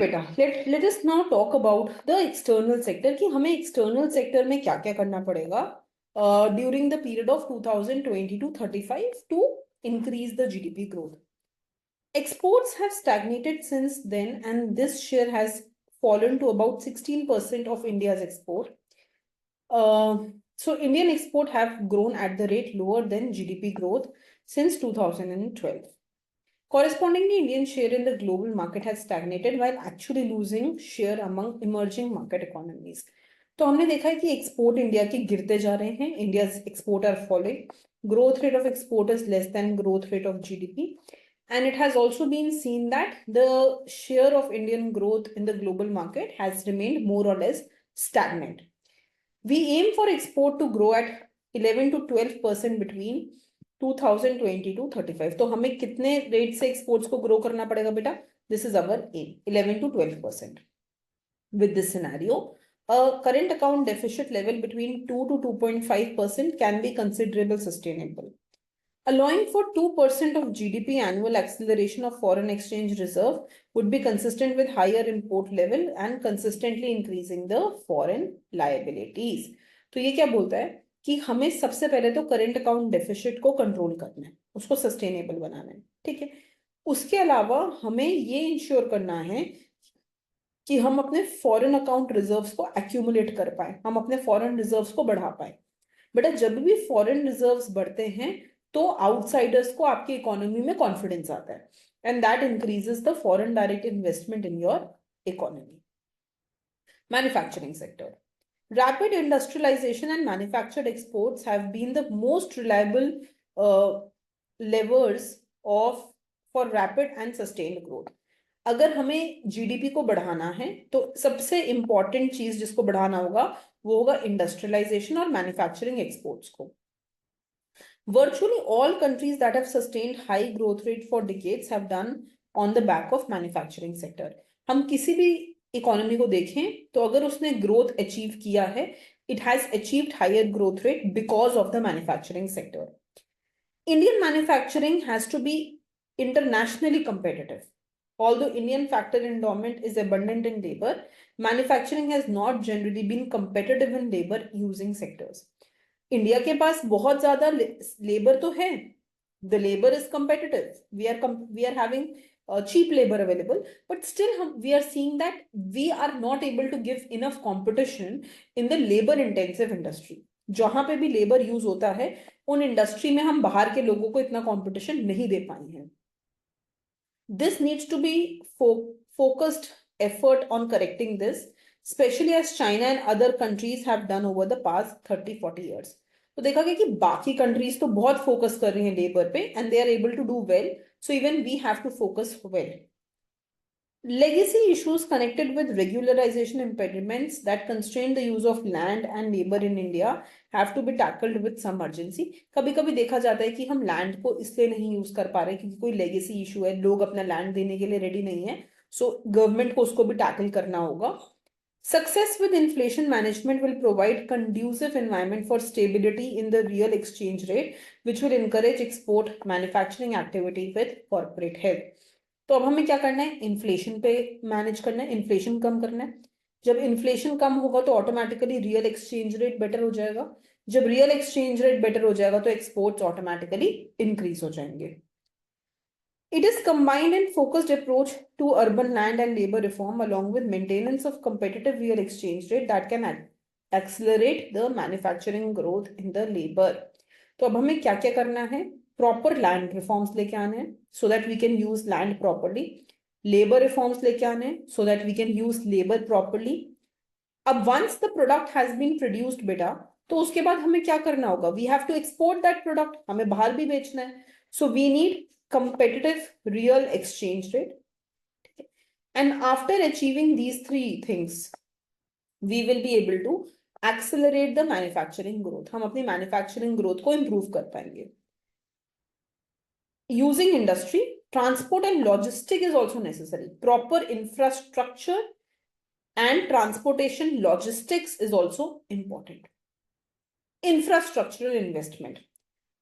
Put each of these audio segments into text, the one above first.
बेटा let us now talk about the external sector कि हमें external sector में क्या क्या करना पड़ेगा during the period of 2020 to 35 to increase the GDP growth. Exports have stagnated since then, and this share has fallen to about 16% of India's export. So Indian export have grown at the rate lower than GDP growth since 2012. Correspondingly, Indian share in the global market has stagnated while actually losing share among emerging market economies. तो हमने देखा है कि export India के गिरते जा रहे हैं. India's export are following. Growth rate of export is less than growth rate of GDP. And it has also been seen that the share of Indian growth in the global market has remained more or less stagnant. We aim for export to grow at 11 to 12% between 2020 to 35. तो हमें कितने rate से exports को grow करना पड़ेगा बेटा? This is our aim, 11 to 12%. With this scenario, a current account deficit level between 2 to 2.5% can be considerable sustainable. Allowing for 2% of GDP annual acceleration of foreign exchange reserve would be consistent with higher import level and consistently increasing the foreign liabilities. तो ये क्या बोलता है कि हमें सबसे पहले तो करंट अकाउंट डेफिसिट को कंट्रोल करना है, उसको सस्टेनेबल बनाना है. ठीक है. उसके अलावा हमें ये इंश्योर करना है कि हम अपने फॉरेन अकाउंट रिजर्व्स को एक्यूमुलेट कर पाए, हम अपने फॉरेन रिजर्व्स को बढ़ा पाए. बेटा जब भी फॉरेन रिजर्व्स बढ़ते हैं तो आउटसाइडर्स को आपकी इकोनॉमी में कॉन्फिडेंस आता है, and that increases the foreign direct investment in your economy. Manufacturing sector. Rapid industrialization and manufactured exports have been the most reliable levers for rapid and sustained growth. अगर हमें GDP को बढ़ाना है तो सबसे इंपॉर्टेंट चीज जिसको बढ़ाना होगा वो होगा इंडस्ट्रियलाइजेशन और मैन्युफैक्चरिंग एक्सपोर्ट्स को. Virtually all countries that have sustained high growth rate for decades have done on the back of manufacturing sector. हम किसी भी इकोनॉमी को देखें तो अगर उसने ग्रोथ अचीव किया है, it has achieved higher growth rate because of the manufacturing sector. Indian manufacturing has to be internationally competitive. Although Indian factor endowment is abundant in labor, manufacturing has not generally been competitive in labor using sectors. India के पास बहुत ज्यादा labour तो है. The labour is competitive. We are having cheap labor available, but still we are seeing that we are not able to give enough competition in the labor intensive industry. जहां पे भी labour use होता है उन industry में हम बाहर के लोगों को इतना कंपटीशन नहीं दे पाए हैं. This needs to be focused effort on correcting this, especially as China and other countries have done over the past 30-40 years. तो देखा गया कि बाकी कंट्रीज तो बहुत फोकस कर रही हैं लेबर पे and they are able to do well, so even we have to focus well. Legacy issues connected with regularization impediments that constrain the use of land and labor in India have to be tackled with some urgency. कभी कभी देखा जाता है कि हम land को इसलिए नहीं यूज कर पा रहे क्योंकि कोई लेगेसी इशू है, लोग अपना लैंड देने के लिए रेडी नहीं है, सो गवर्नमेंट को उसको भी टैकल करना होगा. Success with inflation management will provide conducive environment for stability in the real exchange rate, which will encourage export manufacturing activity with corporate health. तो अब हमें क्या करना है? इन्फ्लेशन पे मैनेज करना है, इन्फ्लेशन कम करना है. जब इन्फ्लेशन कम होगा तो automatically real exchange rate better हो जाएगा. जब रियल एक्सचेंज रेट बेटर हो जाएगा तो एक्सपोर्ट्स ऑटोमेटिकली इंक्रीज हो जाएंगे. It is combined and focused approach to urban land and labor reform along with maintenance of competitive real exchange rate that can accelerate the manufacturing growth in the labor. तो अब हमें क्या क्या करना है? Proper land reforms लेके आने हैं so that we can use land properly. Labour reforms लेके आने हैं so that we can use labour properly. अब once the product has been produced बेटा, तो उसके बाद हमें क्या करना होगा? We have to export that product. हमें बाहर भी बेचना है, so we need competitive real exchange rate. And after achieving these three things, we will be able to accelerate the manufacturing growth. हम अपनी manufacturing growth को improve कर पाएंगे. Using industry, transport and logistic is also necessary. Proper infrastructure and transportation logistics is also important. Infrastructural investment.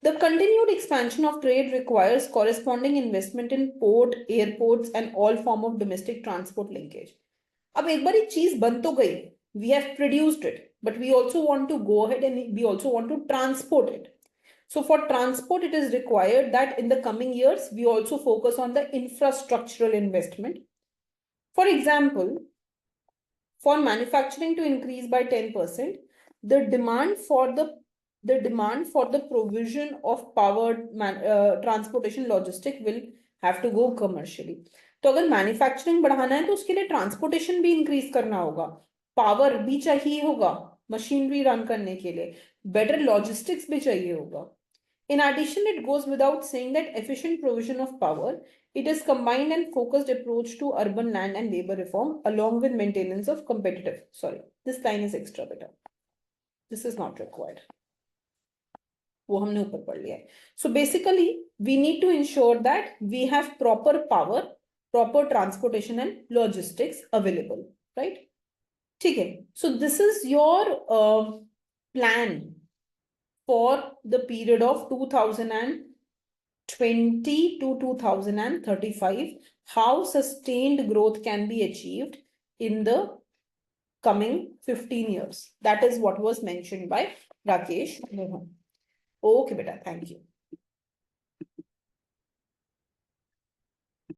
The continued expansion of trade requires corresponding investment in port, airports, and all form of domestic transport linkage. अब एक बार एक चीज बन तो गई, we have produced it, but we also want to go ahead and we also want to transport it. So for transport, it is required that in the coming years, we also focus on the infrastructural investment. For example, for manufacturing to increase by 10%, the demand for the provision of powered transportation logistic will have to go commercially. तो अगर manufacturing बढ़ाना है तो उसके लिए transportation भी increase करना होगा, पावर भी चाहिए होगा मशीनरी रन करने के लिए, बेटर लॉजिस्टिक्स भी चाहिए होगा. In addition, it goes without saying that efficient provision of power, it is combined and focused approach to urban land and labor reform along with maintenance of competitive. Sorry, this line is extra better. This is not required. वो हमने ऊपर पढ़ लिया है. So basically, we need to ensure that we have proper power, proper transportation and logistics available, right? ठीक है. So this is your plan for the period of 2020 to 2035, how sustained growth can be achieved in the coming 15 years. That is what was mentioned by Rakesh Mohan. Okay, beta, thank you.